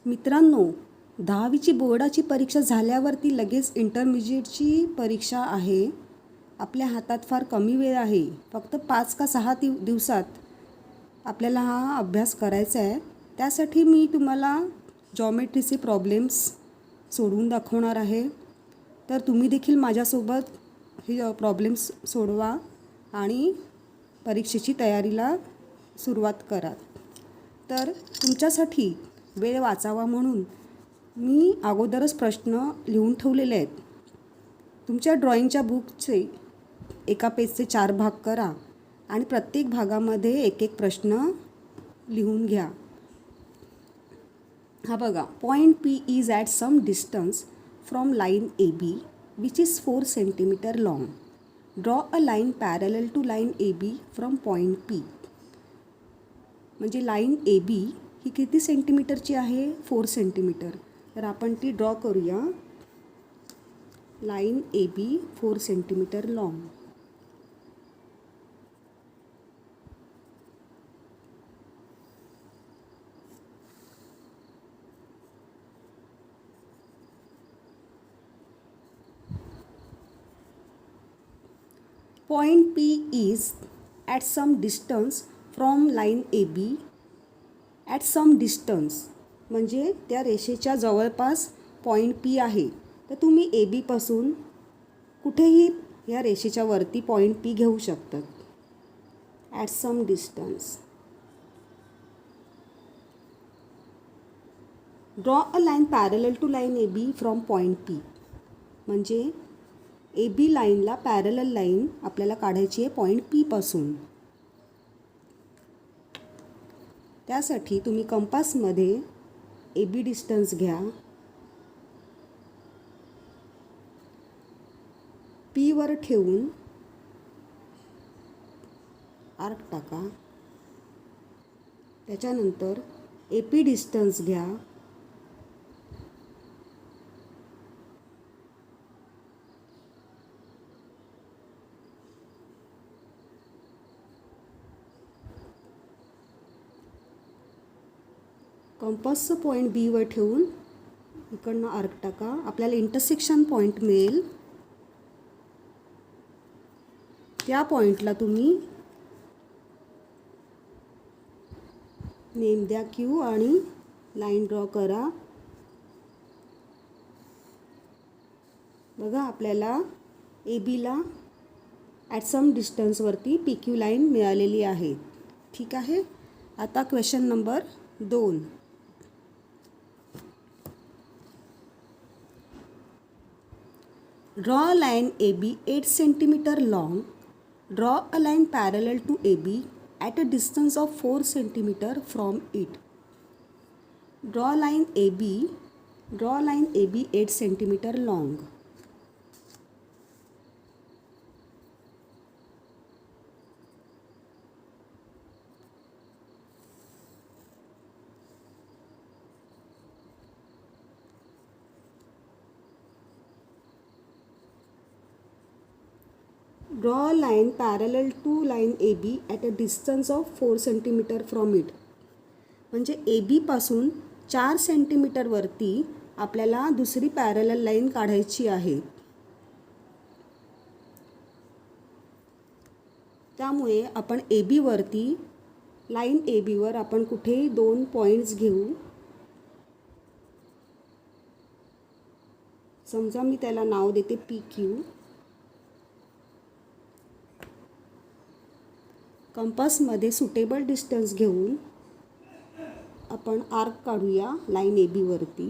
मित्रांनो, 10वीची बोर्डाची परीक्षा झाल्यावरती लगेच इंटरमिजिएटची परीक्षा आहे. आपल्या हातात फार कमी वेळ आहे. फक्त 5 का 6 दिवसात आपल्याला हा अभ्यास करायचा आहे. त्यासाठी मी तुम्हाला जॉमेट्रीचे प्रॉब्लेम्स सोडवून दाखवणार आहे. तर तुम्ही देखील माझ्यासोबत हे प्रॉब्लेम्स सोडवा आणि परीक्षेची तयारीला सुरुवात करा. तर तुमच्यासाठी वेळ वाचावा म्हणून मी अगोदरच प्रश्न लिहून ठेवलेले आहेत. तुमच्या ड्रॉइंगच्या बुकचे एका पेजचे 4 भाग करा आणि प्रत्येक भागामध्ये एक एक प्रश्न लिहून घ्या. हा बघा, point P is at some distance from line AB which is 4 centimetre long. Draw a line parallel to line AB from point P. म्हणजे लाईन AB ही किती सेंटीमीटरची आहे? 4 सेंटीमीटर. तर आपण ती ड्रॉ करूया. Line AB 4 centimetre long. Point P is at some distance from line AB. At some distance म्हणजे त्या रेषेच्या जवळपास पॉईंट P आहे. तर तुम्ही AB पासून कुठेही या रेषेच्या वरती पॉईंट P घेऊ शकतात. At some distance. Draw a line parallel to line AB from point P. म्हणजे AB लाईनला पॅरलल लाईन आपल्याला काढायची आहे पॉईंट P पासून. त्यासाठी तुम्ही कंपासमध्ये AB डिस्टन्स घ्या. P वर ठेवून आर्क टाका. त्याच्यानंतर AP डिस्टन्स घ्या. कंपासचं पॉईंट B वर ठेवून इकडनं आर्क टाका. आपल्याला इंटरसेक्शन पॉईंट मिळेल. त्या पॉईंटला तुम्ही नेम द्या Q आणि लाईन ड्रॉ करा. बघा, आपल्याला ABला ॲट सम डिस्टन्सवरती PQ लाईन मिळालेली आहे. ठीक आहे. आता question number 2. Draw a line AB 8 centimeter long. Draw a line parallel to AB at a distance of 4 centimeter from it. Draw line AB. Draw line AB 8 centimeter long. Draw a line parallel to line AB at a distance of 4 centimeter from it. म्हणजे AB पासून 4 सेंटीमीटरवरती आपल्याला दुसरी parallel line काढायची आहे. त्यामुळे आपण AB वरती line AB वर आपण कुठेही 2 पॉईंट्स घेऊ. समजा मी त्याला नाव देते PQ. कंपासमध्ये सुटेबल डिस्टन्स घेऊन आपण आर्क काढूया लाईन AB वरती.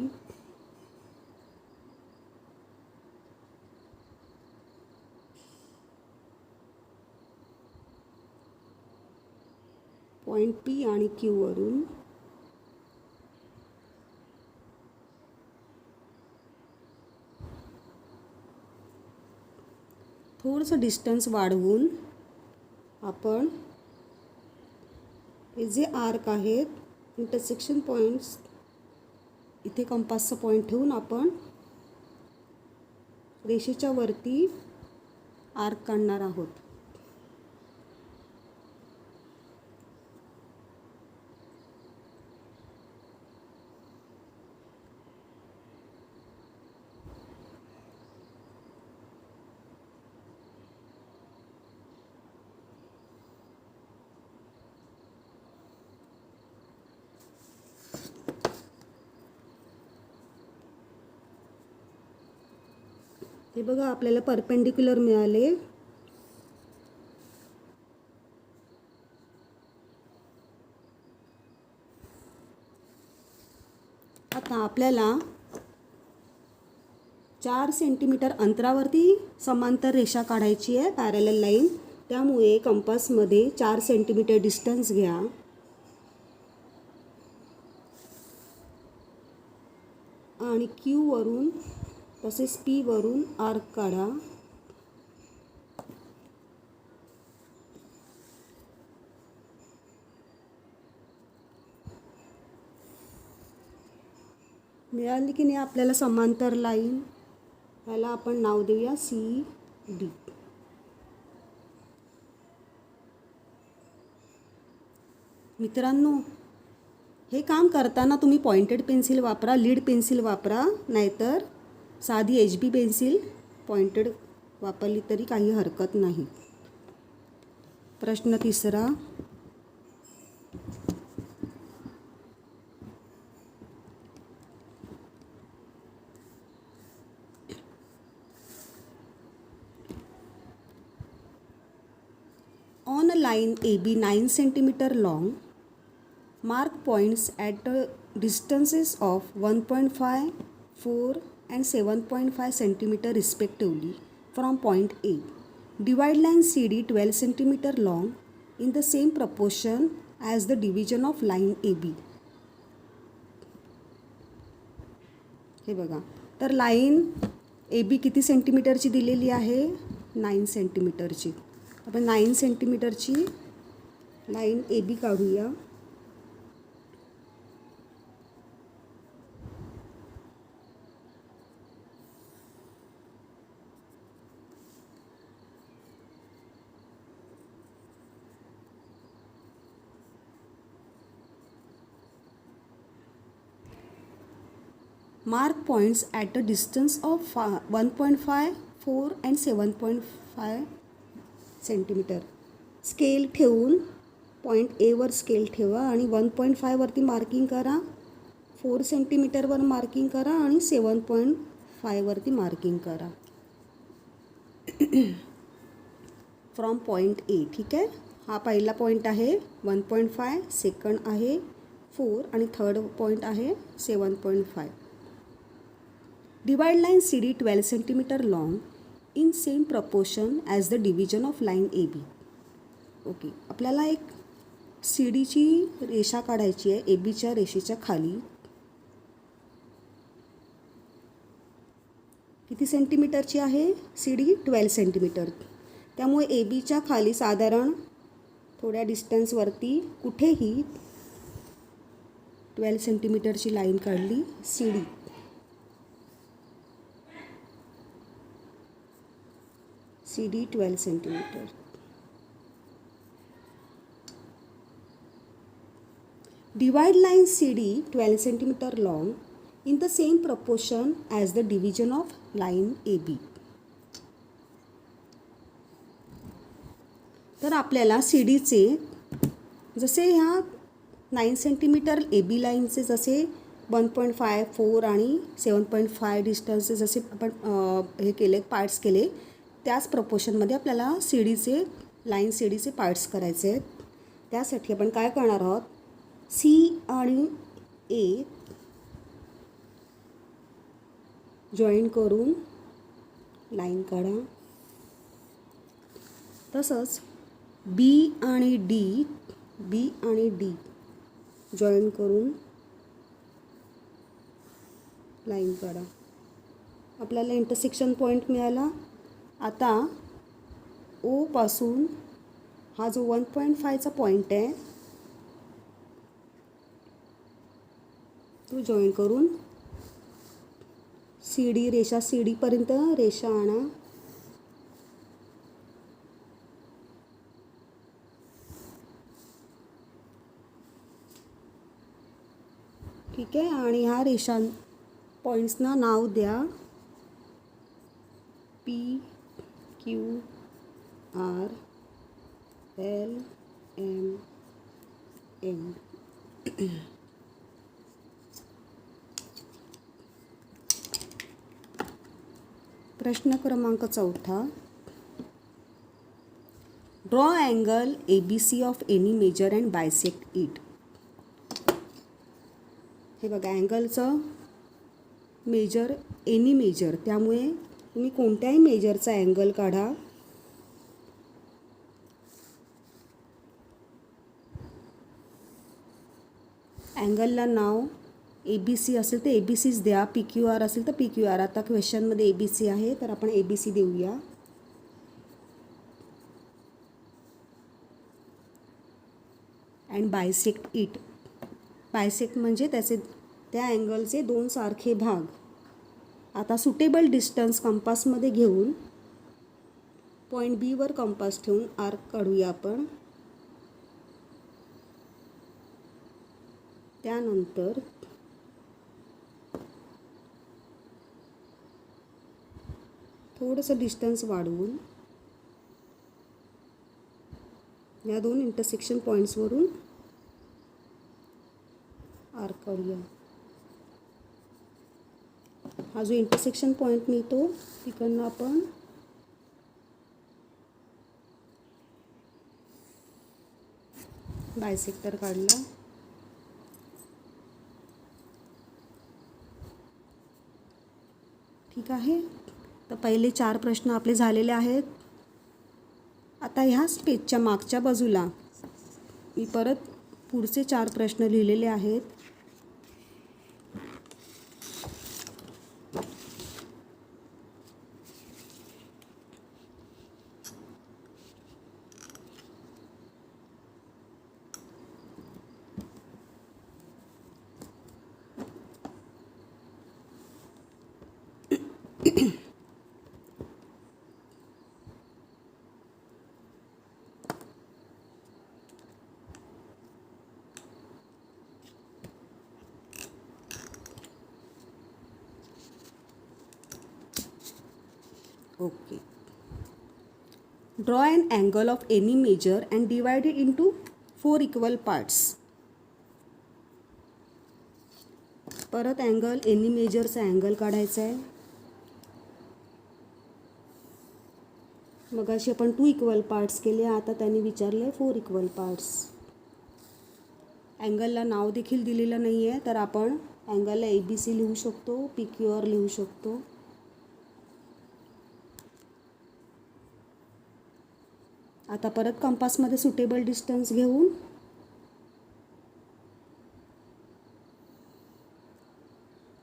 पॉईंट P आणि Q वरून थोडंसं डिस्टन्स वाढवून आपण हे जे आर्क आहेत इंटरसेक्शन पॉईंट्स इथे कंपासचा पॉईंट ठेवून आपण रेषेच्या वरती आर्क काढणार आहोत. हे बघा आपल्याला परपेंडिक्युलर मिळाले. आता आपल्याला 4 सेंटीमीटर अंतरावरती समांतर रेषा काढायची आहे, पॅरलल लाईन. त्यामुळे कंपासमध्ये 4 सेंटीमीटर डिस्टन्स घ्या आणि क्यू वरून तसेच पी वरून आर्क काढा. मिळाली की नाही आपल्याला समांतर लाईन. ह्याला आपण नाव देऊया सी डी. मित्रांनो, हे काम करताना तुम्ही पॉइंटेड पेन्सिल वापरा, लीड पेन्सिल वापरा, नाहीतर साधी HB पेन्सिल पॉइंटेड वापरली तरी काही हरकत नाही. प्रश्न 3. On a line AB 9 cm long, mark points at the distances of 1.5, 4 and 7.5 cm respectively from point A. Divide line CD 12 cm long in the same proportion as the division of line AB. हे बघा, तर line AB किती सेंटीमीटरची दिलेली आहे? 9 सेंटीमीटरची. आपण 9 सेंटीमीटरची line AB काढूया. Mark points at a distance of 1.5, 4 and 7.5 centimetre. Scale ठेवून point Aवर scale ठेवा आणि 1.5 वरती मार्किंग करा, 4 सेंटीमीटरवर मार्किंग करा आणि 7.5 वरती मार्किंग करा फ्रॉम पॉईंट A. ठीक आहे. हा पहिला पॉईंट आहे 1.5, सेकंड आहे 4 आणि थर्ड पॉईंट आहे 7.5. Divide line CD 12 cm long in same proportion as the division of line AB. Okay, आपल्याला एक CDची रेषा काढायची आहे ABच्या रेषेच्या खाली. किती सेंटीमीटरची आहे CD? 12 सेंटीमीटर. त्यामुळे ABच्या खाली साधारण थोड्या डिस्टन्सवरती कुठेही 12 सेंटीमीटरची लाईन काढली. CD CD 12 cm. Divide line CD 12 cm long in the same proportion as the division of line AB. तर आपल्याला CDचे जसे ह्या 9 सेंटीमीटर AB लाईनचे जसे 1.5, 4 आणि 7.5 डिस्टन्सचे जसे आपण हे केले पार्ट्स केले, त्याच प्रपोर्शनमध्ये आपल्याला लाईन CDचे पार्ट्स करायचे आहेत. त्यासाठी आपण काय करणार आहोत, C आणि A जॉईन करून लाईन काढा. तसंच B आणि D जॉईन करून लाईन काढा. आपल्याला इंटरसेक्शन पॉईंट मिळाला. आता O पासून हा जो 1.5चा पॉईंट आहे तो जॉईन करून रेषा CD पर्यंत रेषा आणा. ठीक आहे. आणि ह्या रेषा पॉईंट्सना नाव द्या P, Q, R, L, M, N. प्रश्न क्रमांक 4. Draw angle ABC of any measure and bisect it. हे बघा, अँगलचं मेजर एनी मेजर, त्यामुळे तुम्ही कोणत्याही मेजरचा अँगल काढा. अँगलला नाव ABC असेल तर ABCच द्या, PQR असेल तर PQR. आता क्वेश्चनमध्ये ABC आहे तर आपण ABC देऊया. And bisect it. बायसेक्ट म्हणजे त्या अँगलचे दोन सारखे भाग. आता सुटेबल डिस्टन्स कंपासमध्ये घेऊन पॉईंट B वर कंपास ठेवून आर्क काढूया आपण. त्यानंतर थोडंसं डिस्टन्स वाढवून या दोन इंटरसेक्शन पॉईंट्सवरून आर्क काढूया. हा जो इंटरसेक्शन पॉईंट मिळतो तिकडनं आपण बायसेक्टर काढला. ठीक आहे. तर पहिले 4 प्रश्न आपले झालेले आहेत. आता ह्याच पेजच्या मागच्या बाजूला मी परत पुढचे 4 प्रश्न लिहिलेले आहेत. Okay. Draw an angle of any measure and divide it into 4 equal parts. परत अँगल एनी मेजरचा अँगल काढायचा आहे. मग अशी आपण 2 इक्वल पार्ट्स केले. आता त्यांनी विचारले 4 इक्वल पार्ट्स. अँगलला नाव देखील दिलेलं नाही आहे तर आपण अँगलला ABC लिहू शकतो, PQR लिहू शकतो. आता परत कंपासमध्ये सुटेबल डिस्टन्स घेऊन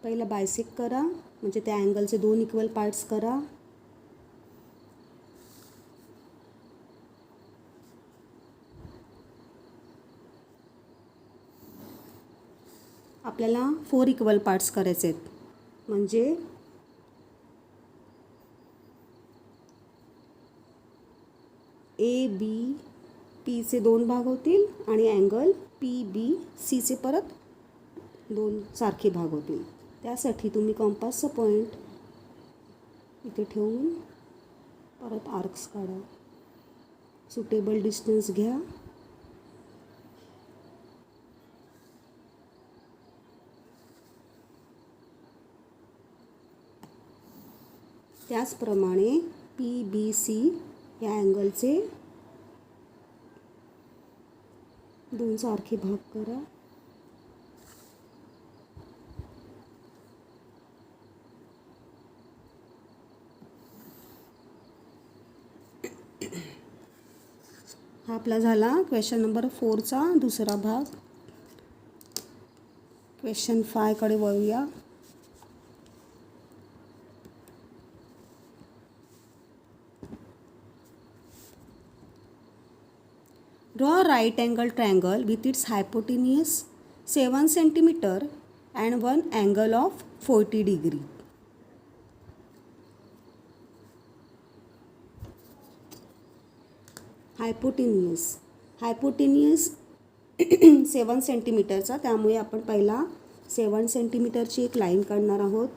पहिला बायसेक्ट करा, म्हणजे त्या अँगलचे 2 इक्वल पार्ट्स करा. आपल्याला 4 इक्वल पार्ट्स करायचे आहेत, म्हणजे ABPचे 2 भाग होतील आणि अँगल PBCचे परत 2 सारखे भाग होतील. त्यासाठी तुम्ही कंपासचा पॉईंट इथे ठेवून परत आर्क्स काढा. सुटेबल डिस्टन्स घ्या. त्याचप्रमाणे PBC या अँगलचे 2 सारखे भाग करा. हा आपला झाला क्वेश्चन नंबर 4चा दुसरा भाग. क्वेश्चन 5 कडे वळूया. Draw a right angle triangle with its hypotenuse 7 cm and one angle of 40 degree. हायपोटेन्यूस 7 सेंटीमीटरचा, त्यामुळे आपण पहिला 7 सेंटीमीटरची एक लाईन काढणार आहोत.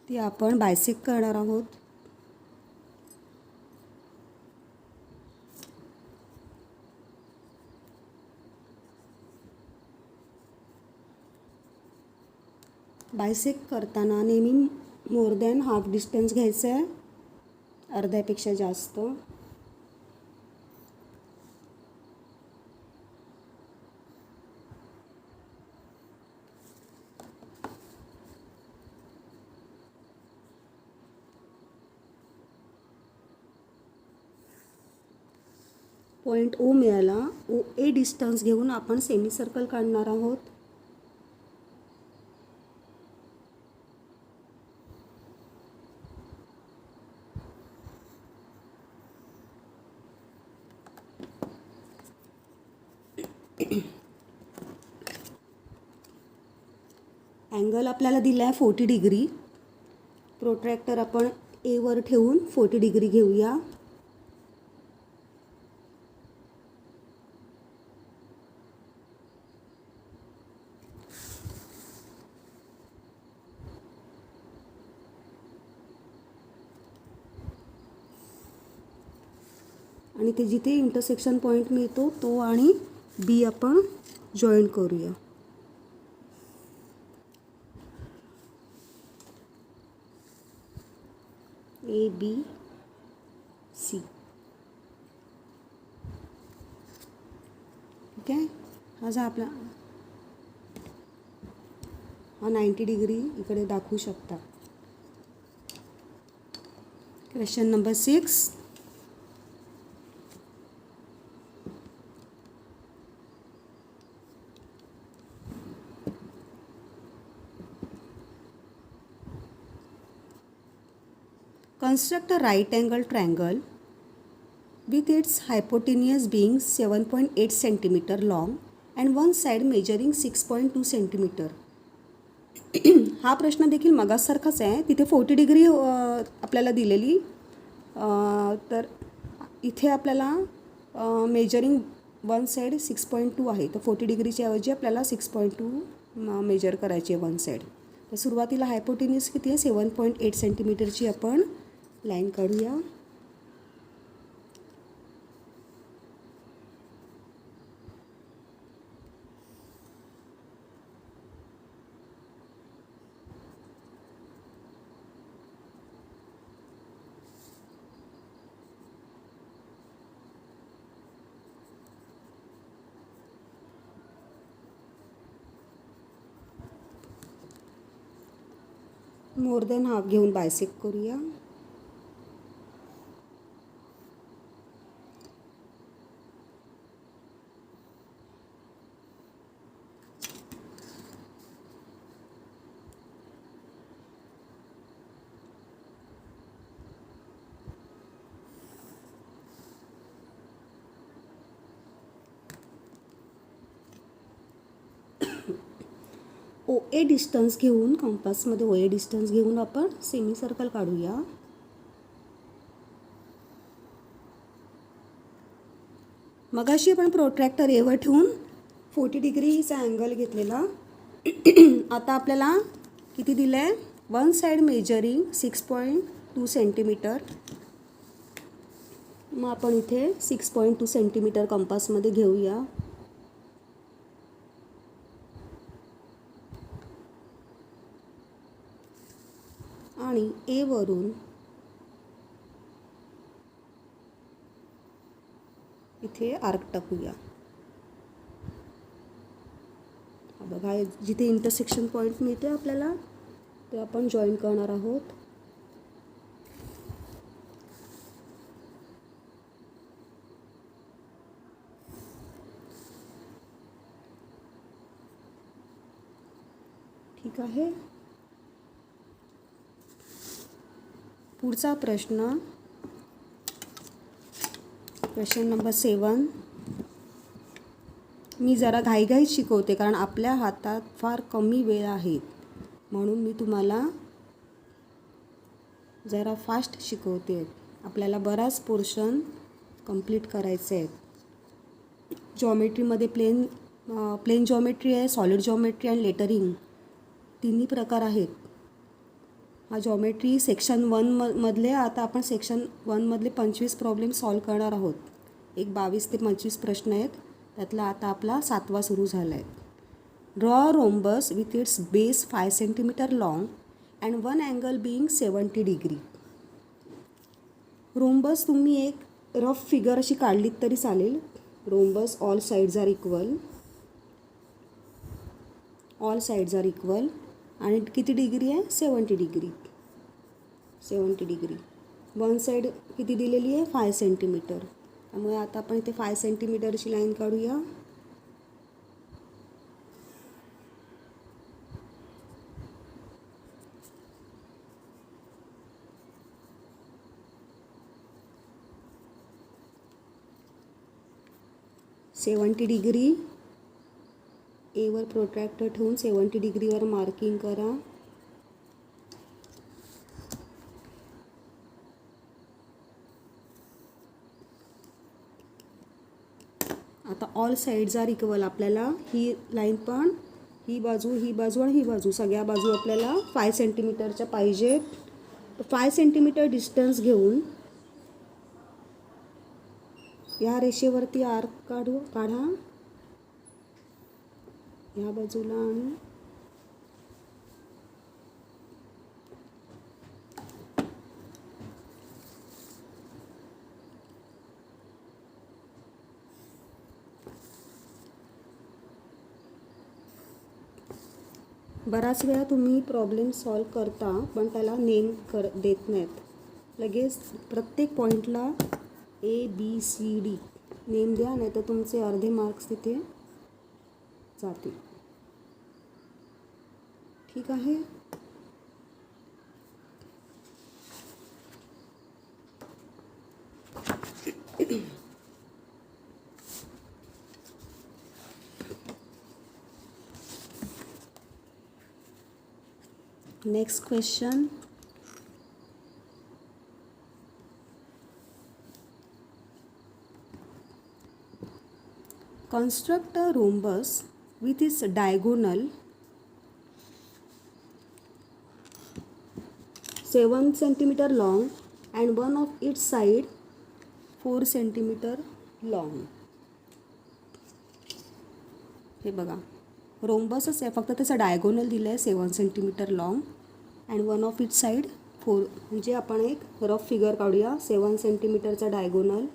ती आपण बायसेक्ट करणार आहोत. बायसेक्ट करताना नेहमी मोर दॅन हाफ डिस्टन्स घ्यायचं आहे, अर्ध्यापेक्षा जास्त. पॉईंट ओ मिळाला. ओ ए डिस्टन्स घेऊन आपण सेमी सर्कल काढणार आहोत. अँगल आपल्याला दिला आहे 40 डिग्री. प्रोट्रॅक्टर आपण ए वर ठेवून 40 डिग्री घेऊया. आणि ते जिथे इंटरसेक्शन पॉईंट मिळतो तो आणि बी आपण जॉईन करूया. A B C. ठीक आहे. हा जो आपला 90 डिग्री इकडे दाखवू शकता. Question number 6. Construct a right angle triangle with its hypotenuse being 7.8 cm long and one side measuring 6.2 cm. हा प्रश्न देखील मगासारखाच आहे. तिथे 40 डिग्री आपल्याला दिलेली, तर इथे आपल्याला मेजरिंग वन साईड 6.2 आहे. तर 40 डिग्रीच्या ऐवजी आपल्याला 6.2 मेजर करायची आहे वन साईड. तर सुरुवातीला हायपोटेन्यूज किती आहे, 7.8 सेंटीमीटरची आपण लाईन काढूया. मोर दॅन हाफ घेऊन बायसेक्ट करूया. ओ ए डिस्टन्स घेऊन, कंपासमध्ये ओ ए डिस्टन्स घेऊन आपण सेमी सर्कल काढूया. मगाशी आपण प्रोट्रॅक्टर एवर ठेवून 40 डिग्रीचा अँगल घेतलेला. आता आपल्याला किती दिलं आहे, वन साईड मेजरिंग 6.2 सेंटीमीटर. मग आपण इथे 6.2 सेंटीमीटर कंपासमध्ये घेऊया. आणि ए वरून इथे आर्क टाकूया. बघा, जिथे इंटरसेक्शन पॉईंट मिळते आपल्याला ते आपण जॉईन करणार आहोत. ठीक आहे. पुढचा प्रश्न, क्वेश्चन नंबर 7. मी जरा घाईघाईत शिकवते कारण आपल्या हातात फार कमी वेळ आहे, म्हणून मी तुम्हाला जरा फास्ट शिकवते. आपल्याला बराच पोर्शन कंप्लीट करायचे आहेत. जॉमेट्रीमध्ये प्लेन जॉमेट्री आहे, सॉलिड जॉमेट्री आणि लेटरिंग तिन्ही प्रकार आहेत. हा जॉमेट्री सेक्शन 1 मधले. आता आपण सेक्शन 1 मधले 25 प्रॉब्लेम सॉल्व करणार आहोत. एक 22 ते 25 प्रश्न आहेत, त्यातला आता आपला 7वा सुरू झाला आहे. Draw a rhombus with its base 5 centimeter long and one angle being 70 degree. Rhombus तुम्ही एक रफ फिगर अशी काढलीत तरी चालेल. Rhombus all sides are equal, all sides are equal आणि किती डिग्री आहे? 70 डिग्री. 70 डिग्री. वन साईड किती दिलेली आहे? 5 सेंटीमीटर. त्यामुळे आता आपण इथे 5 सेंटीमीटरची लाईन काढूया. सेवन्टी डिग्री एवर प्रोट्रॅक्टर ठेवून 70 डिग्रीवर मार्किंग करा. आता ऑल साइड्स आर इक्वल. आपल्याला ही लाईन पण ही बाजू आणि ही बाजू सगळ्या बाजू आपल्याला 5 सेंटीमीटरच्या पाहिजेत. 5 सेंटीमीटर डिस्टन्स घेऊन या रेषेवरती आर्क काढा ह्या बाजूला आणि बराच वेळा तुम्ही प्रॉब्लेम सॉल्व करता पण त्याला नेम देत नाहीत. लगेच प्रत्येक पॉईंटला ABCD नेम द्या, नाही तर तुमचे अर्धे मार्क्स तिथे जातील. ठीक आहे. Next question. Construct a rhombus with its diagonal 7 centimeter long and one of its side 4 centimeter long. हे बघा रोम्बसच आहे, फक्त त्याचा डायगोनल दिलं आहे 7 centimetre long and one of it side 4. म्हणजे आपण एक रफ फिगर काढूया. 7 सेंटीमीटरचा डायगोनल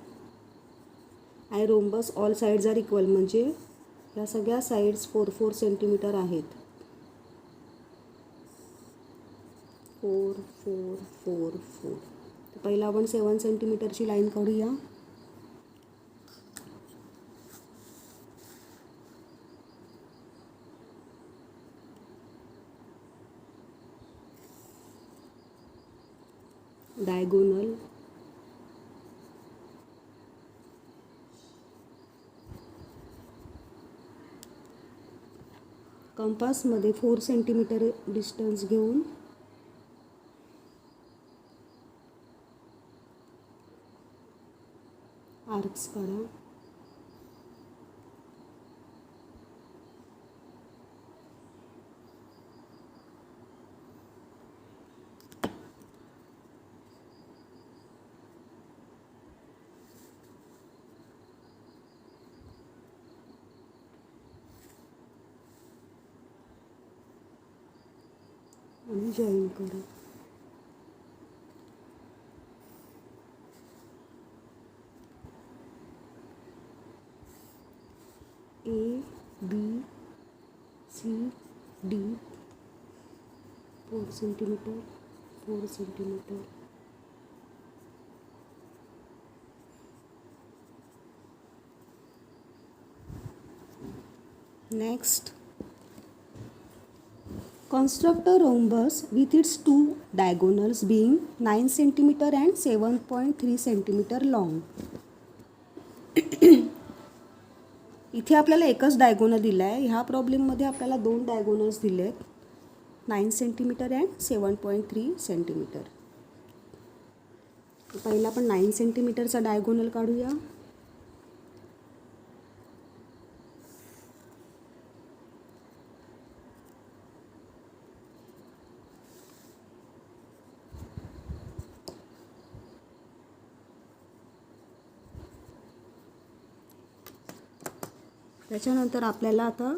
आणि rhombus all sides are equal, म्हणजे या सगळ्या साइड्स 4 सेंटीमीटर आहेत. 4 4 4 4. तर पहिला आपण 7 सेंटीमीटरची लाईन काढूया. डायगोनल कंपासमध्ये 4 सेंटीमीटर डिस्टन्स घेऊन आर्क्स काढा. आणि जॉईन करा. ABCD 4 centimetre 4 centimetre. Next. Construct a rhombus with its two diagonals being 9 centimeter and 7.3 centimeter long. इथे आपल्याला एकच डायगोनल दिला आहे. ह्या प्रॉब्लेममध्ये आपल्याला 2 डायगोनल्स दिले आहेत, 9 सेंटीमीटर अँड 7.3 सेंटीमीटर. पहिला आपण 9 सेंटीमीटरचा डायगोनल काढूया. त्याच्यानंतर आपल्याला आता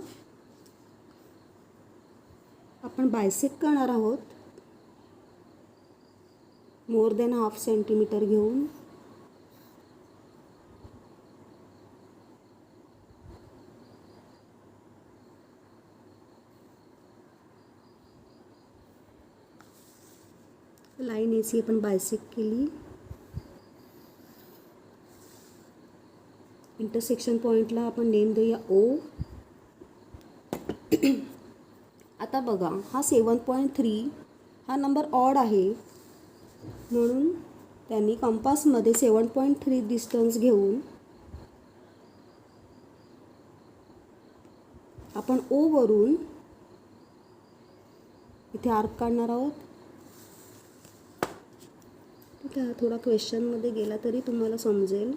आपण बायसेक्ट करणार आहोत. मोर दॅन हाफ सेंटीमीटर घेऊन लाईन एसी आपण बायसेक्ट केली. इंटरसेक्शन पॉईंटला आपण नेम देऊया ओ. आता बघा, हा 7.3 हा नंबर ऑड आहे, म्हणून त्यांनी कंपासमध्ये 7.3 डिस्टन्स घेऊन आपण ओ वरून इथे आर्क काढणार आहोत. ठीक आहे, थोडा क्वेश्चनमध्ये गेला तरी तुम्हाला समजेल.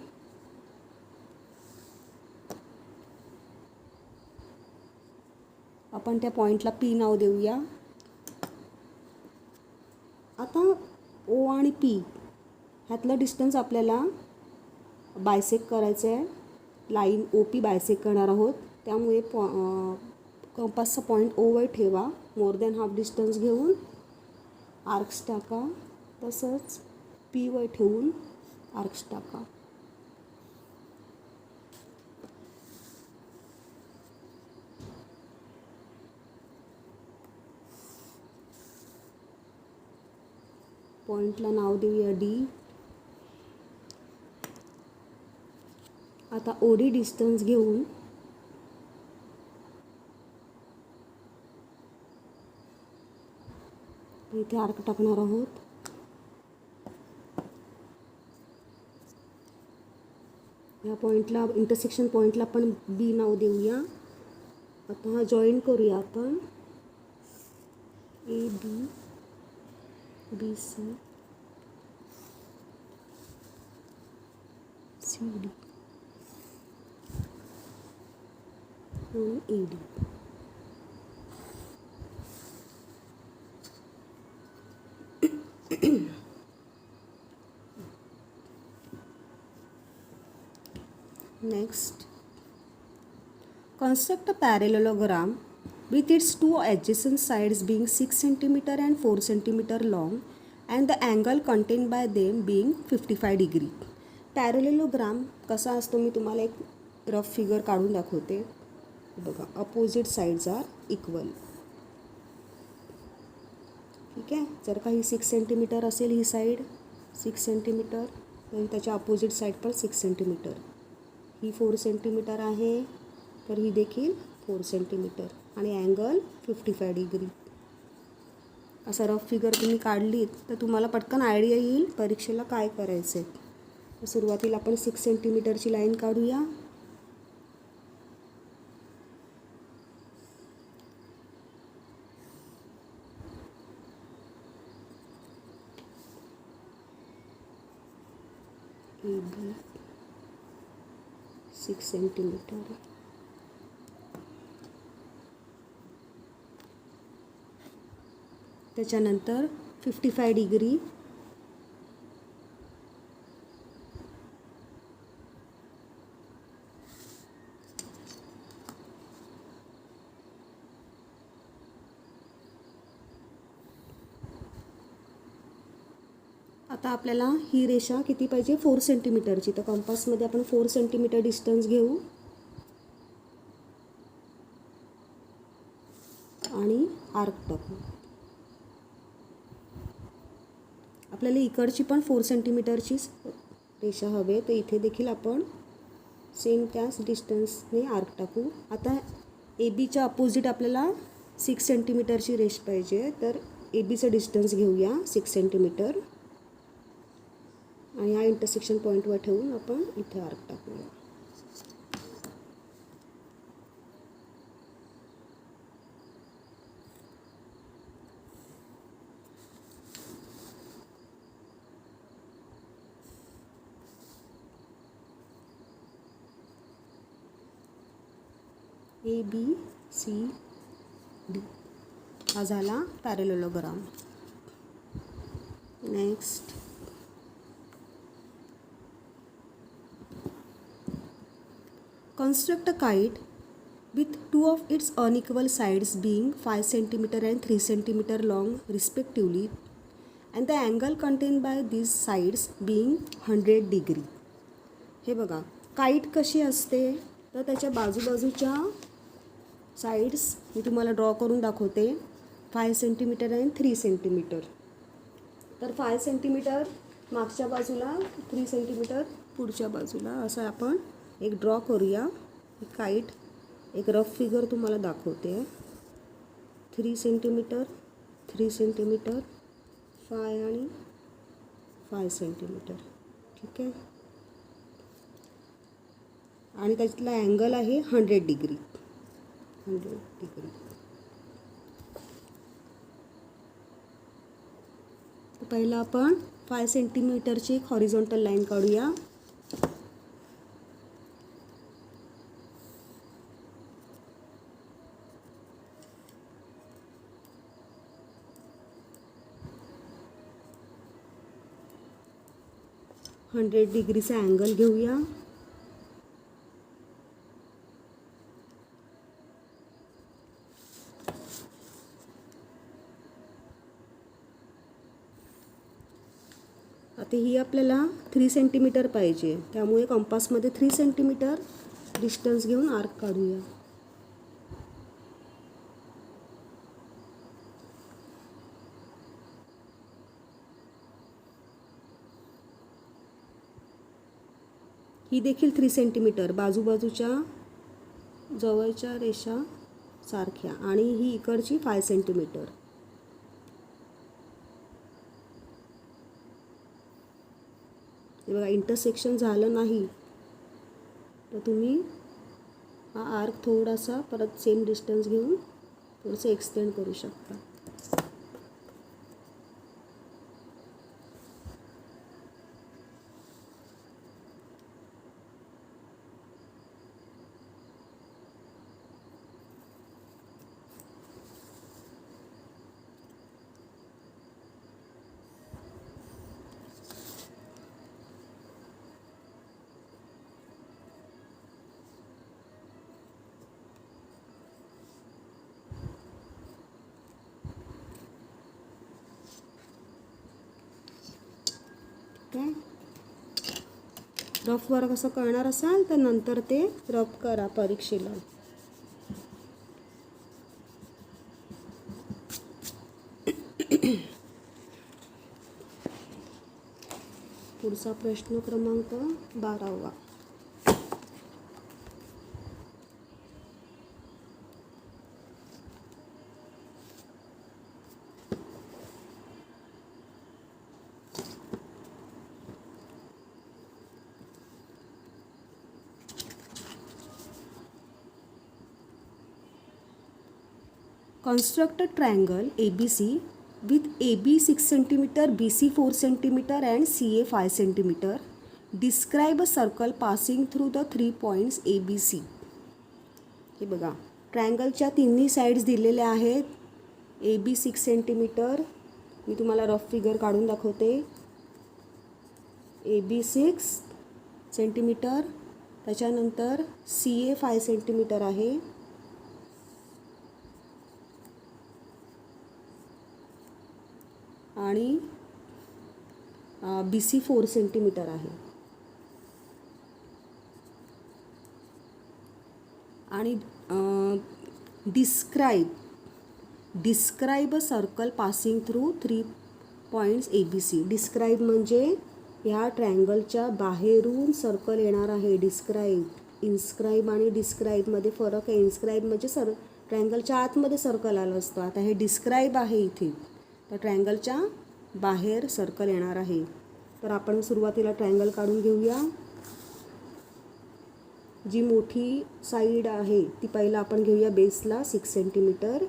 आपण त्या पॉईंटला पी नाव देऊया. आता ओ आणि पी ह्यातलं डिस्टन्स आपल्याला बायसेक्ट करायचं आहे. लाईन ओ पी बायसेक्ट करणार आहोत, त्यामुळे कंपासचा पॉईंट ओवर ठेवा. मोर दॅन हाफ डिस्टन्स घेऊन आर्क्स टाका, तसंच पी वर ठेवून आर्क्स टाका. पॉईंटला नाव देऊया डी. आता ओ डी डिस्टन्स घेऊन इथे आर्क टाकणार आहोत. या पॉईंटला, इंटरसेक्शन पॉईंटला आपण बी नाव देऊया. आता हा जॉईन करूया आपण. A B, B C, C D आणि A D. Next, construct a parallelogram with its two adjacent sides being 6 cm and 4 cm long and the angle contained by them being 55 degree. पॅरेलेलोग्राम कसा असतो मी तुम्हाला एक rough figure काढून दाखवते. बघा, opposite sides are equal. ठीक आहे, जर का ही 6 सेंटीमीटर असेल, ही साईड 6 सेंटीमीटर, तर त्याच्या अपोजिट साईड पण 6 सेंटीमीटर. ही 4 सेंटीमीटर आहे, तर ही देखील 4 सेंटीमीटर आणि अँगल 55 डिग्री. असा रफ फिगर तुम्ही काढलीत तर तुम्हाला पटकन आयडिया येईल परीक्षेला काय करायचं आहे. सुरुवातीला आपण 6 सेंटीमीटरची लाईन काढूया. A B 6 centimetre. त्याच्यानंतर 55 डिग्री. आता आपल्याला ही रेषा किती पाहिजे, 4 सेंटीमीटरची. तर कंपासमध्ये आपण 4 सेंटीमीटर डिस्टन्स घेऊ आणि आर्क टाकू. आपल्याला इकडची पण 4 सेंटीमीटरची रेषा हवे, तर इथे देखील आपण सेम त्याच डिस्टन्सने आर्क टाकू. आता ए बीच्या अपोजिट आपल्याला 6 सेंटीमीटरची रेष पाहिजे, तर ए बीचं डिस्टन्स घेऊया 6 सेंटीमीटर आणि या इंटरसेक्शन पॉईंटवर ठेवून आपण इथे आर्क टाकूया. ए बी सी डी हा झाला parallelogram. Next, construct a kite with two of its unequal sides being 5 centimeter and 3 centimeter long respectively, and the angle contained by these sides being 100 degree. हे बघा, kite कशी असते तर त्याच्या बाजूबाजूच्या sides मी तुम्हाला draw करून दाखवते. 5 सेंटीमीटर आणि 3 सेंटीमीटर. तर 5 सेंटीमीटर मागच्या बाजूला, 3 सेंटीमीटर पुढच्या बाजूला, असं आपण एक ड्रॉ करूया. काईट एक रफ फिगर तुम्हाला दाखवते. 3 सेंटीमीटर, 3 सेंटीमीटर, 5 आणि 5 सेंटीमीटर. ठीक आहे. आणि त्यातला अँगल आहे 100 डिग्री. 100 डिग्री. तर पहिला आपण 5 सेंटीमीटरची एक हॉरिझॉन्टल लाईन काढूया. $100 डिग्रीचा अँगल घेऊया. आता ही आपल्याला 3 सेंटीमीटर पाहिजे, त्यामुळे कंपासमध्ये 3 सेंटीमीटर डिस्टन्स घेऊन आर्क काढूया. ही देखील 3 सेंटीमीटर, बाजूबाजूच्या जवळच्या रेषा सारख्या, आणि ही इकडची 5 सेंटीमीटर. हे बघा, इंटरसेक्शन झालं नाही तर तुम्ही हा आर्क थोडासा परत सेम डिस्टन्स घेऊन थोडंसं एक्सटेंड करू शकता. रफ वर्क असं करणार असाल तर नंतर ते रफ करा परीक्षेला. पुढचा प्रश्न क्रमांक 12. Construct a triangle ABC with AB 6 cm, BC 4 cm and CA 5 cm. Describe a circle passing through the 3 points ABC. हे बघा, ट्रायंगलच्या तिन्ही साइड्स दिलेल्या आहेत. AB 6 सेंटीमीटर, मी तुम्हाला रफ फिगर काढून दाखवते. AB 6 सेंटीमीटर, त्याच्यानंतर CA 5 सेंटीमीटर आहे, आणि BC 4 सेंटीमीटर आहे. आणि describe a circle passing through 3 points ABC. Describe म्हणजे ह्या ट्रायंगलच्या बाहेरून सर्कल येणार आहे. डिस्क्राइब, इन्स्क्राइब आणि डिस्क्राइबमध्ये फरक आहे. इन्स्क्राइब म्हणजे ट्रायंगलच्या आतमध्ये सर्कल आलं असतं. आता हे डिस्क्राइब आहे इथे, तर ट्रायंगलच्या बाहेर सर्कल येणार आहे. तर आपण सुरुवातीला ट्रायंगल काढून घेऊया. जी मोठी साईड आहे ती पहिला आपण घेऊया बेसला 6 सेंटीमीटर.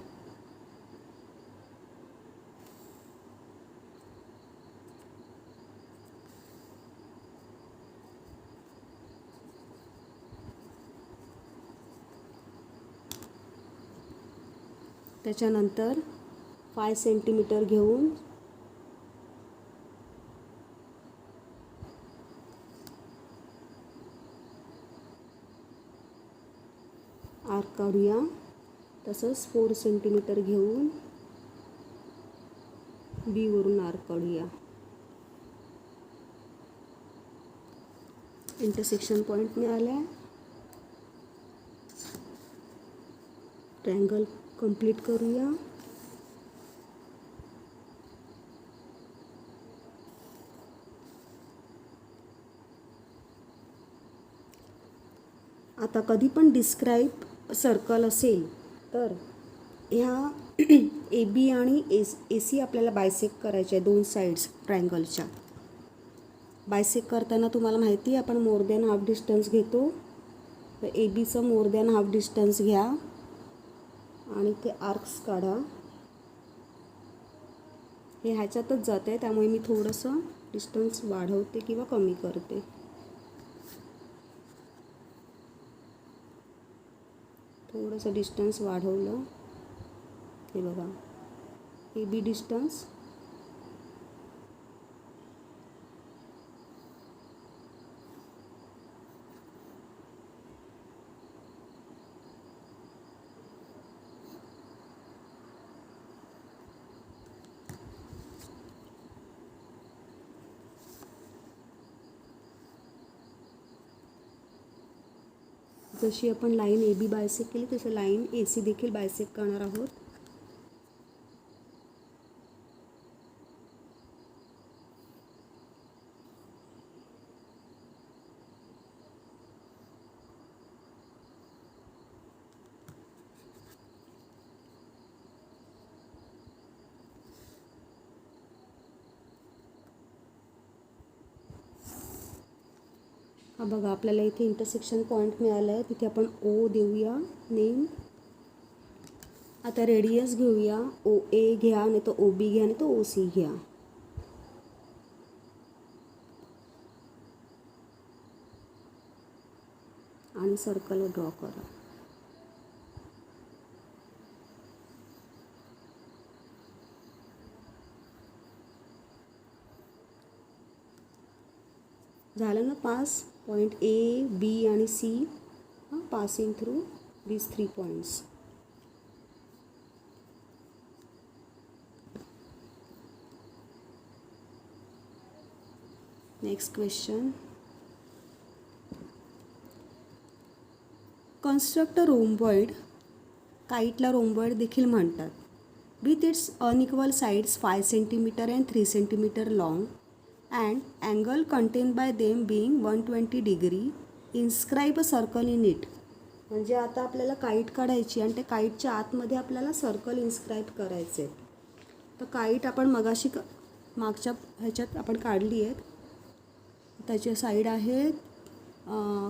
त्याच्यानंतर 5 सेंटीमीटर घेऊन आर्क काढूया. तसंच 4 सेंटीमीटर घेऊन बी वरून आर्क काढूया. इंटरसेक्शन पॉईंट मिळाला. ट्रायंगल कंप्लीट करूया. आता कधी पण डिस्क्राईब सर्कल असेल तर ह्या ए बी आणि ए सी आपल्याला बायसेक्ट करायचे आहे, दोन साईड्स ट्रायंगलच्या. बायसेक्ट करताना तुम्हाला माहिती आहे आपण मोर दॅन हाफ डिस्टन्स घेतो. तर ए बीचं मोर दॅन हाफ डिस्टन्स घ्या आणि ते आर्क्स काढा. हे ह्याच्यातच जात आहे, त्यामुळे मी थोडंसं डिस्टन्स वाढवते किंवा कमी करते. थोडंसं डिस्टन्स वाढवलं. हे बघा, ए बी डिस्टन्स जशी आपण लाईन ए बी बायसेक्ट केली तसं लाईन ए सी देखील बायसेक्ट करणार आहोत. हा बघा, आपल्याला इथे इंटरसेक्शन पॉईंट मिळाला आहे. तिथे आपण ओ देऊया नेम. आता रेडियस घेऊया. ओ ए घ्या, नाही तर ओ बी घ्या, नाही तर ओ सी घ्या. आणि सर्कल ड्रॉ करा. झालं ना पास. पॉईंट ए बी आणि C passing through these 3 points. Next question. Construct a rhomboid. काइटला rhomboid देखील म्हणतात. With its unequal sides 5 cm and 3 cm long and angle contained by them being 120 degree. Inscribe a circle in it. म्हणजे आता आपल्याला kite काढायची आणि त्या काईटच्या आतमध्ये आपल्याला सर्कल इन्स्क्राईब करायचे. तर काईट आपण मगाशी मागच्या ह्याच्यात आपण काढली आहेत. त्याचे साईड आहेत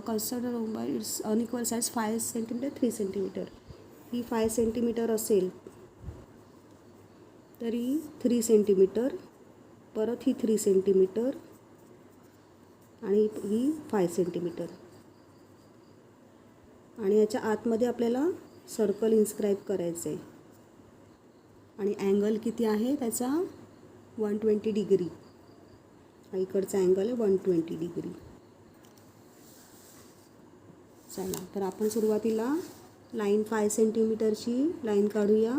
construct rhomboid it's unequal sides 5 cm 3 cm. He 5 cm असेल तरी 3 cm, परत ही 3 cm आणि ही 5 cm. आणि याच्या आतमध्ये आपल्याला सर्कल इन्स्क्राईब करायचं आहे. आणि अँगल किती आहे त्याचा 120 डिग्री. इकडचा अँगल आहे 120 डिग्री. चला, तर आपण सुरुवातीला लाईन 5 सेंटीमीटरची लाईन काढूया.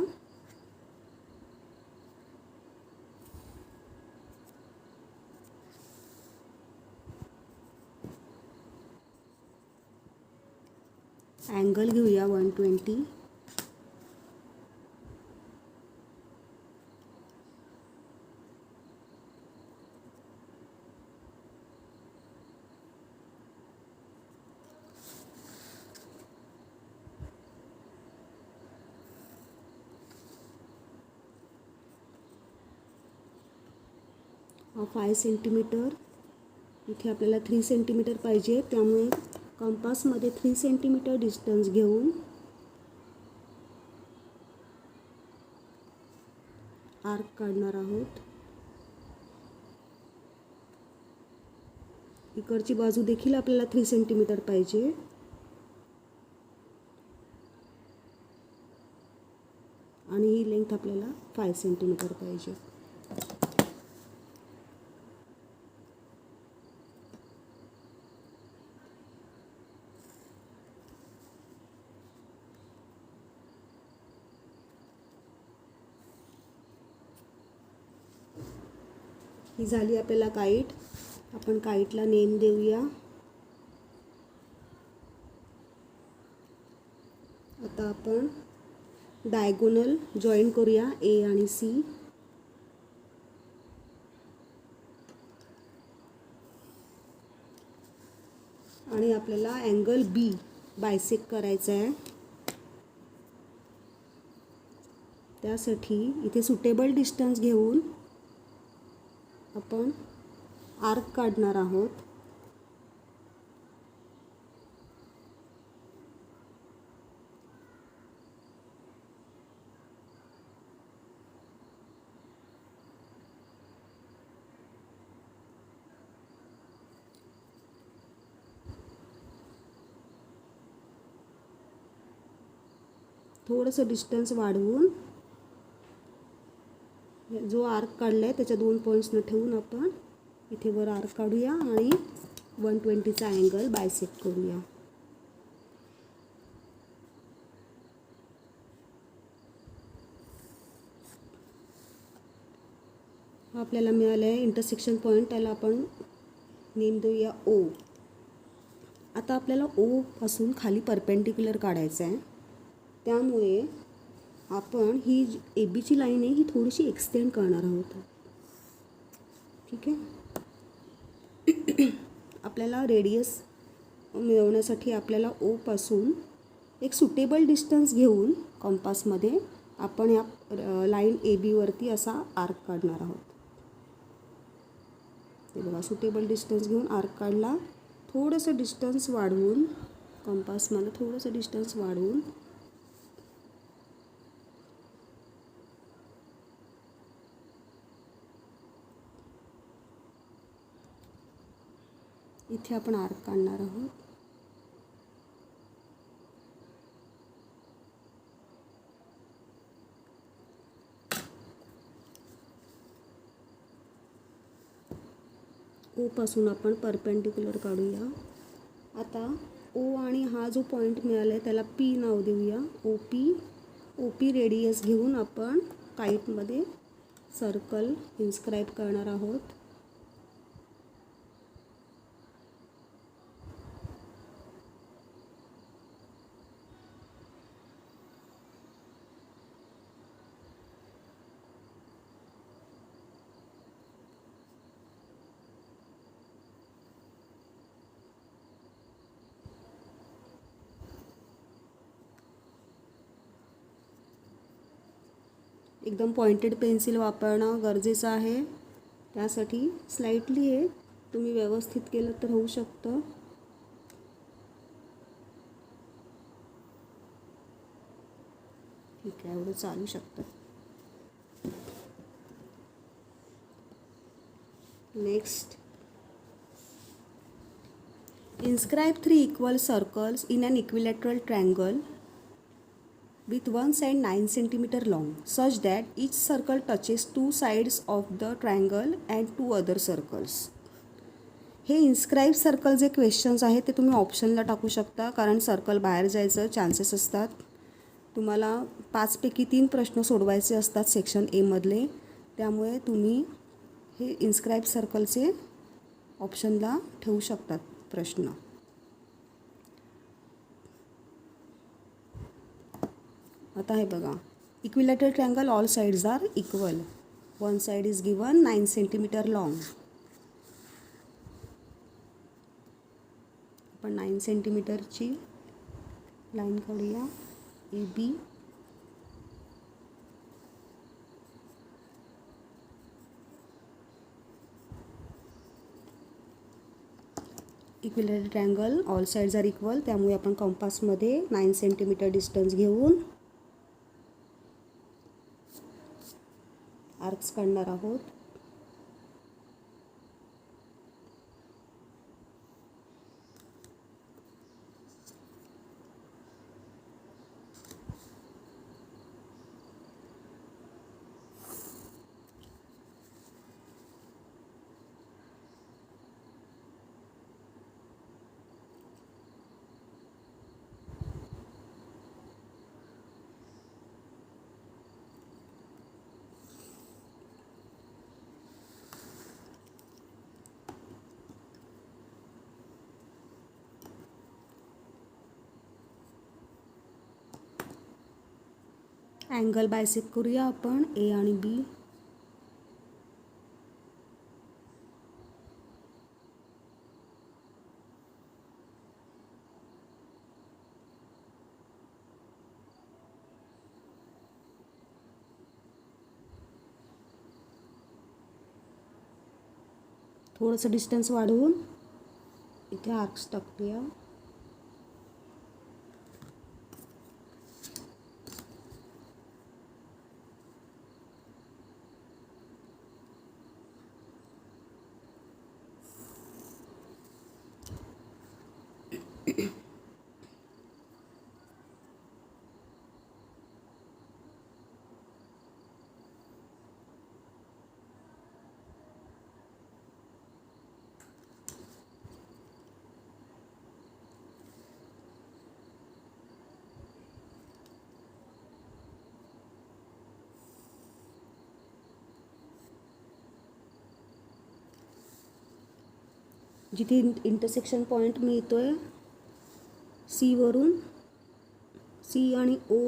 अँगल घेऊया 120. हा 5 सेंटीमीटर. इथे आपल्याला 3 सेंटीमीटर पाहिजे, त्यामुळे कंपासमध्ये 3 सेंटीमीटर डिस्टन्स घेऊन आर्क काढणार आहोत. इकडची बाजू देखील आपल्याला 3 सेंटीमीटर पाहिजे. आणि ही लेंथ आपल्याला 5 सेंटीमीटर पाहिजे. ही झाली आपल्याला काईट. आपण काईटला नेम देऊया. आता आपण डायगोनल जॉईन करूया ए आणि सी. आणि आपल्याला अँगल बी बायसेक्ट करायचा आहे. त्यासाठी इथे सुटेबल डिस्टन्स घेऊन आपण आर्क काढणार आहोत. थोडंसं डिस्टन्स वाढवून जो आर्क काढला आहे त्याच्या 2 पॉईंट्सनं ठेवून आपण इथे वर आर्क काढूया आणि 120चा अँगल बायसेक्ट करूया. हा आपल्याला मिळाला आहे इंटरसेक्शन पॉईंट. त्याला आपण नेम देऊया ओ. आता आपल्याला ओ पासून खाली परपेंडिक्युलर काढायचं आहे. त्यामुळे आपण ही ए बीची लाईन आहे ही थोडीशी एक्सटेंड करणार आहोत. ठीक आहे. आपल्याला रेडियस मिळवण्यासाठी आपल्याला ओ पासून एक सुटेबल डिस्टन्स घेऊन कंपासमध्ये आपण या लाईन ए बीवरती असा आर्क काढणार आहोत. हे बघा, सुटेबल डिस्टन्स घेऊन आर्क काढला. थोडंसं डिस्टन्स वाढवून कंपासमध्ये थोडंसं डिस्टन्स वाढवून इथे आपण आर्क काढणार आहोत. ओ पासून आपण परपेंडिक्युलर काढूया. आता ओ आणि हा जो पॉईंट मिळाला आहे त्याला पी नाव देऊया. ओ पी रेडियस घेऊन आपण काईटमध्ये सर्कल इन्स्क्राईब करणार आहोत. एकदम पॉइंटेड पेन्सिल वापरणं गरजेचं आहे. त्यासाठी स्लाइटली हे तुम्ही व्यवस्थित केलं तर होऊ शकतं. ठीक आहे, एवढं चालू शकतं. Next, inscribe 3 equal circles in an equilateral triangle with one side 9 cm long such that each circle touches 2 sides of the triangle and 2 other circles. हे इन्स्क्राईब सर्कल जे क्वेश्चन्स आहेत ते तुम्ही ऑप्शनला टाकू शकता, कारण सर्कल बाहेर जायचं चान्सेस असतात. तुम्हाला 5 पैकी 3 प्रश्न सोडवायचे असतात सेक्शन ए मधले. त्यामुळे तुम्ही हे इन्स्क्राईब सर्कलचे ऑप्शनला ठेवू शकतात प्रश्न. आता हे बघा, equilateral triangle all sides are equal. One side is given 9 cm long. आपण 9 cmची लाईन काढूया A B. Equilateral triangle all sides are equal, त्यामुळे आपण कंपासमध्ये 9 cm डिस्टन्स घेऊन आर्क्स काढणार आहोत. अँगल बायसेक्ट करूया आपण ए आणि बी. थोडंसं डिस्टन्स वाढवून इथे आर्क्स टाकूया. जिथे इंटरसेक्शन पॉईंट मिळतो आहे सीवरून, सी आणि ओ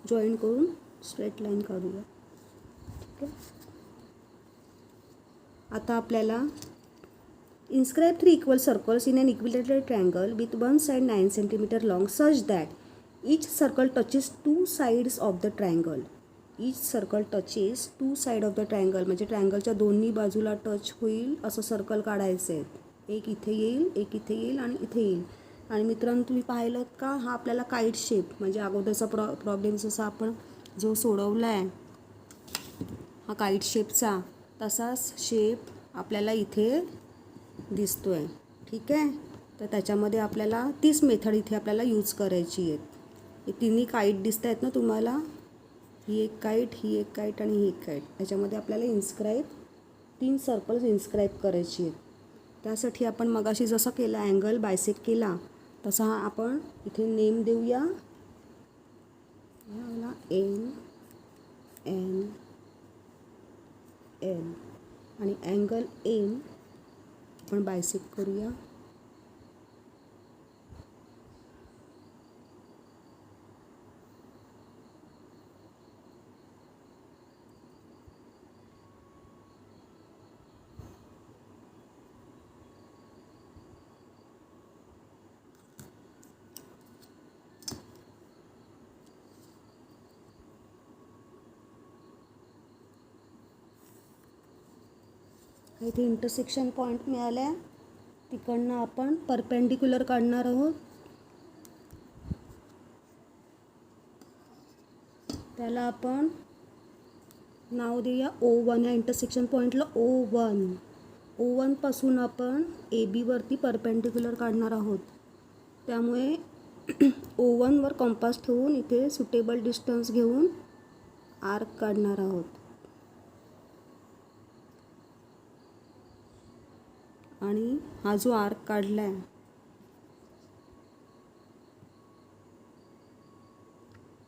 जॉईन करून स्ट्रेट लाईन काढूया. ठीक आहे. आता आपल्याला inscribe 3 equal circles in an equilateral triangle with one side 9 centimetre long such that each circle touches 2 sides of the triangle. Each circle touches 2 side of the triangle म्हणजे ट्रायंगलच्या दोन्ही बाजूला touch होईल असं सर्कल काढायचं आहे. एक इथे येईल, एक इथे येईल आणि इथे येईल. आणि मित्रांनो तुम्ही पाहिलं का, हा आपल्याला काईट शेप म्हणजे अगोदरचा प्रॉब्लेम जसा आपण जो सोडवला आहे हा काईट शेपचा, तसाच शेप आपल्याला इथे दिसतो आहे. ठीक आहे. तर त्याच्यामध्ये आपल्याला तीच मेथड इथे आपल्याला यूज करायची आहे. हे तिन्ही काईट दिसत आहेत ना तुम्हाला, ही एक काईट, ही एक काईट आणि ही एक काईट. त्याच्यामध्ये आपल्याला इन्स्क्राईब 3 सर्कल्स इन्स्क्राईब करायची आहेत. त्यासाठी आपण मगाशी जसं केलं अँगल बायसेक्ट केला तसा आपण इथे नेम देऊया. याला एन एन एल आणि अँगल एन आपण बायसेक्ट करूया. इथे इंटरसेक्शन पॉईंट मिळाल्या, तिकडनं आपण परपेंडिक्युलर काढणार आहोत. त्याला आपण नाव देऊया O1. या इंटरसेक्शन पॉईंटला O1. O1 पासून आपण AB वरती परपेंडिक्युलर काढणार आहोत. त्यामुळे O1 वर कंपास ठेवून इथे सुटेबल डिस्टन्स घेऊन आर्क काढणार आहोत. आणि हा जो आर्क काढला आहे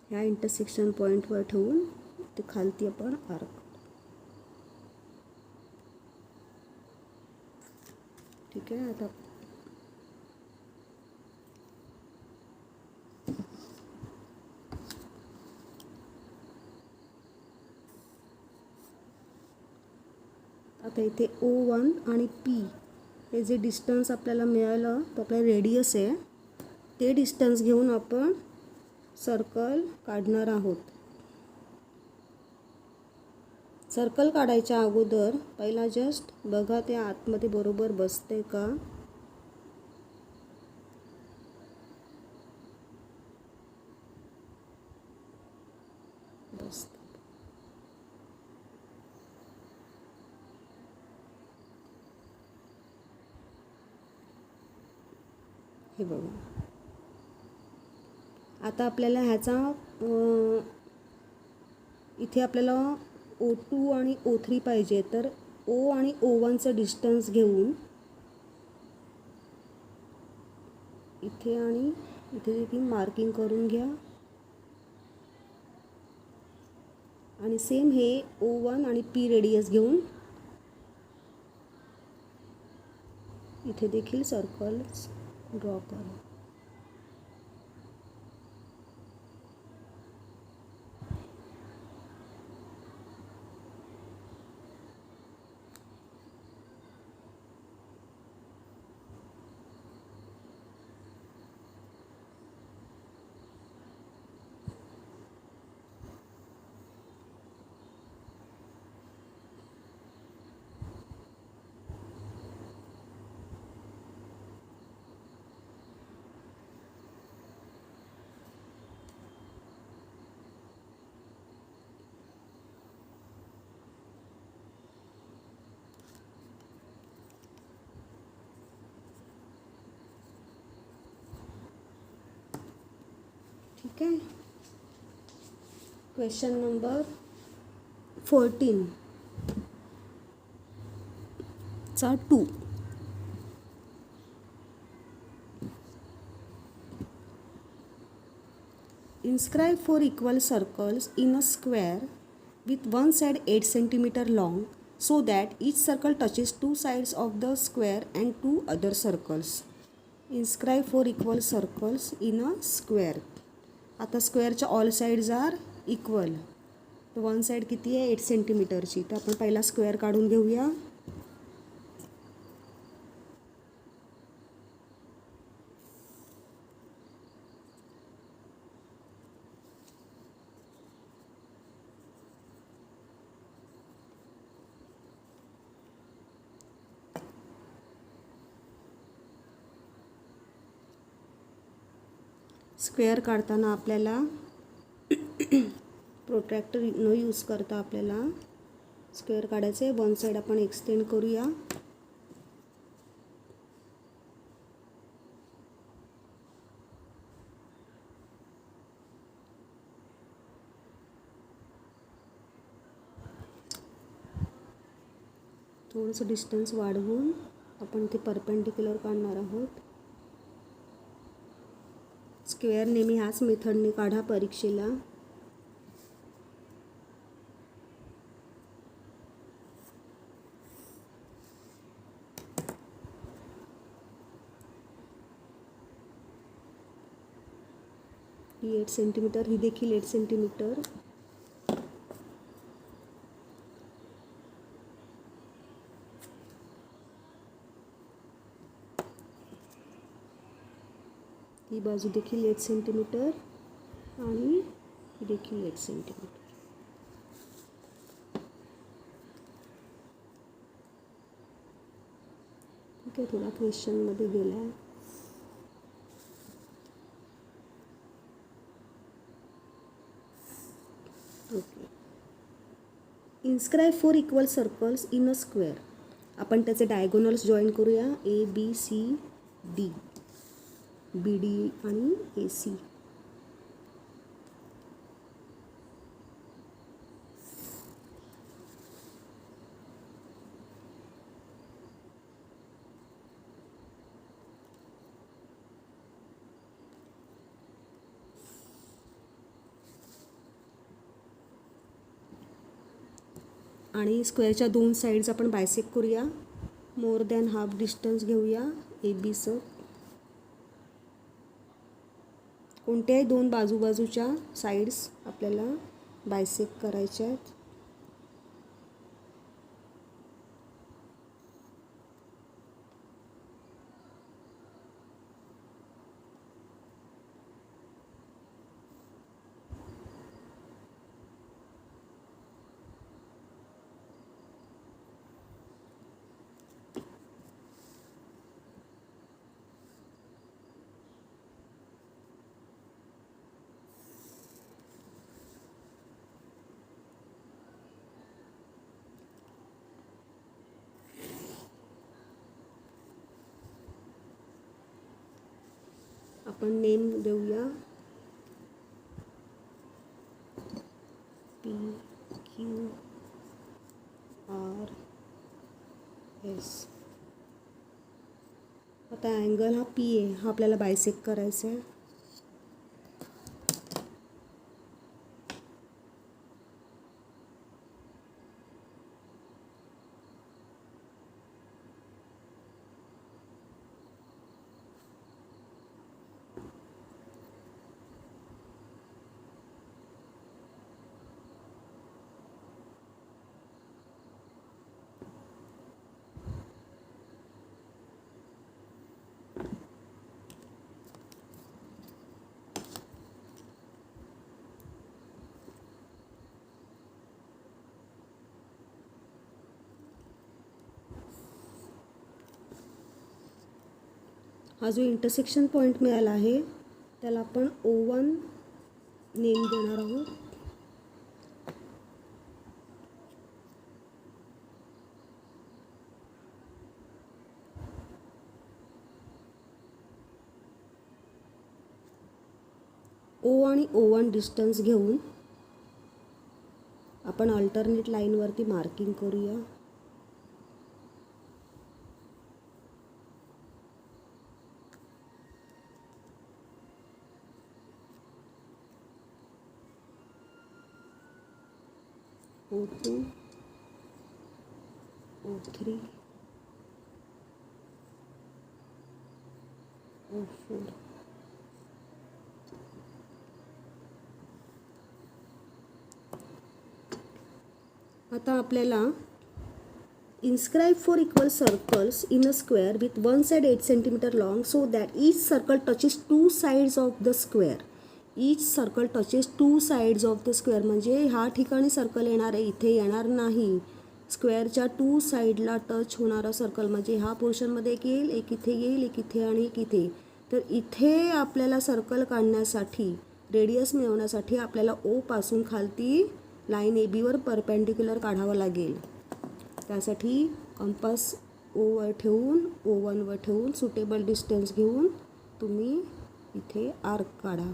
ह्या इंटरसेक्शन पॉईंटवर ठेवून ते खालती आपण आर्क. ठीक आहे. आता इथे O1 आणि P हे जे डिस्टन्स आपल्याला मिळालं तो आपला रेडियस आहे. ते डिस्टन्स घेऊन आपण सर्कल काढणार आहोत. सर्कल काढायच्या अगोदर पहिला जस्ट बघा ते आतमध्ये बरोबर बसते का. बसते. हे बघा. आता आपल्याला ह्याचा इथे आपल्याला O2 आणि O3 पाहिजे. तर O आणि O1चं डिस्टन्स घेऊन इथे आणि इथे देखील मार्किंग करून घ्या. आणि सेम हे O1 आणि P रेडियस घेऊन इथे देखील सर्कल्स ड्रॉ करा. ठीक आहे. क्वेश्चन नंबर 14 चा 2. Inscribe 4 equal circles in a square with one side 8 cm long so that each circle touches two sides of the square and two other circles. Inscribe 4 equal circles in a square. आता स्क्वेअरच्या all sides R equal. तर one side किती आहे 8 सेंटीमीटरची. तर आपण पहिला square काढून घेऊया. Square काढताना आपल्याला प्रोट्रॅक्टर न यूज करता आपल्याला स्क्वेअर काढायचे. वन साईड आपण एक्सटेंड करूया. थोडंसं डिस्टन्स वाढवून आपण ते परपेंडिक्युलर काढणार आहोत. स्क्वेअर नेहमी ह्याच मेथडने काढा परीक्षेला. ही 8 सेंटीमीटर, ही देखील 8 सेंटीमीटर. ही बाजू देखील 8 सेंटीमीटर आणि ही देखील 8 सेंटीमीटर. ठीक आहे. थोडा क्वेश्चनमध्ये गेला आहे. Okay. Inscribe 4 equal circles in a square. आपण त्याचे डायगोनल्स जॉईन करूया. ABCD, BD आणि AC. आणि स्क्वेअरच्या दोन साईड्स आपण बायसेक्ट करूया. मोर दॅन हाफ डिस्टन्स घेऊया ABचं. कोणत्याही दोन बाजूबाजूच्या साईड्स आपल्याला बायसेक्ट करायच्या आहेत. आपण नेम देऊया PQRS. आता अँगल हा PA हा आपल्याला बायसेक्ट करायचा आहे. हा जो इंटरसेक्शन पॉईंट मिळाला आहे त्याला आपण O1 नेम देणार आहोत. ओ आणि O1 डिस्टन्स घेऊन आपण अल्टरनेट लाईनवरती मार्किंग करूया. O2, O3, O4. आता आपल्याला inscribe 4 equal circles in a square with one side 8 cm long so that each circle touches two sides of the square. Each circle touches two sides of the square म्हणजे ह्या ठिकाणी circle येणार आहे, इथे येणार नाही. स्क्वेअरच्या टू साईडला touch होणारा सर्कल म्हणजे ह्या पोर्शनमध्ये एक येईल, एक इथे येईल, एक इथे आणि एक इथे. तर इथे आपल्याला सर्कल काढण्यासाठी, रेडियस मिळवण्यासाठी आपल्याला ओ पासून खालती लाईन ए बीवर परपेंडिक्युलर काढावं लागेल. त्यासाठी कंपास ओवर ठेवून, O1वर ठेवून सुटेबल डिस्टन्स घेऊन तुम्ही इथे आर्क काढा.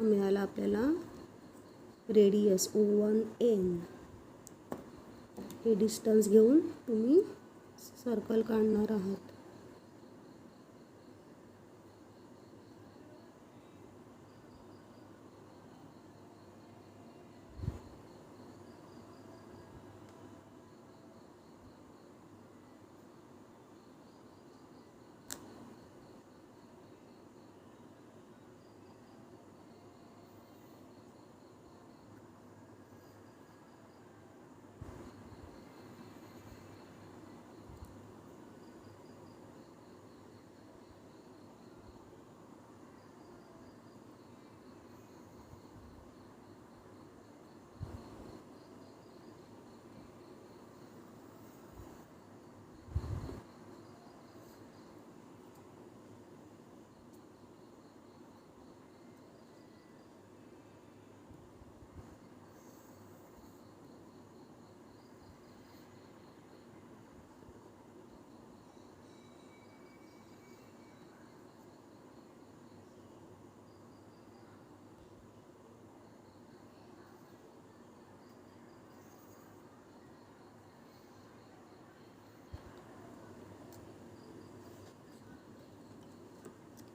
मिळाला आपल्याला रेडियस O1N. हे डिस्टन्स घेऊन तुम्ही सर्कल काढणार आहात.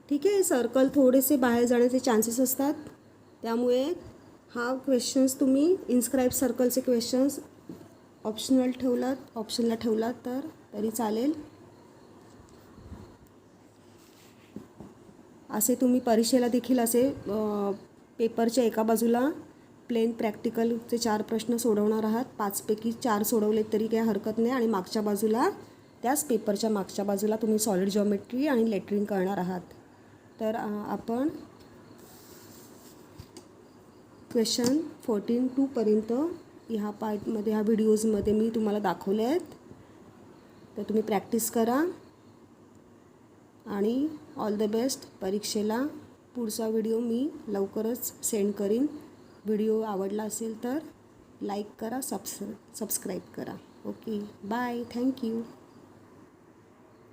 ठीक आहे. सर्कल थोडेसे बाहेर जाण्याचे चान्सेस असतात, त्यामुळे हा क्वेश्चन्स तुम्ही इन्स्क्राईब सर्कलचे क्वेश्चन्स ऑप्शनला ठेवलात तर तरी चालेल. असे तुम्ही परीक्षेला देखील असे पेपरच्या एका बाजूला प्लेन प्रॅक्टिकलचे 4 प्रश्न सोडवणार आहात. 5 पैकी 4 सोडवले तरी काही हरकत नाही. आणि मागच्या बाजूला, त्याच पेपरच्या मागच्या बाजूला तुम्ही सॉलिड जॉमेट्री आणि लेटरिंग करणार आहात. तर आपण क्वेश्चन 14 पर्यंत ह्या पार्टमध्ये, ह्या व्हिडिओजमध्ये मी तुम्हाला दाखवले आहेत. तर तुम्ही प्रॅक्टिस करा आणि ऑल द बेस्ट परीक्षेला. पुढचा व्हिडिओ मी लवकरच सेंड करीन. व्हिडिओ आवडला असेल तर लाईक करा, सबस्क्राईब करा. Okay, bye, thank you.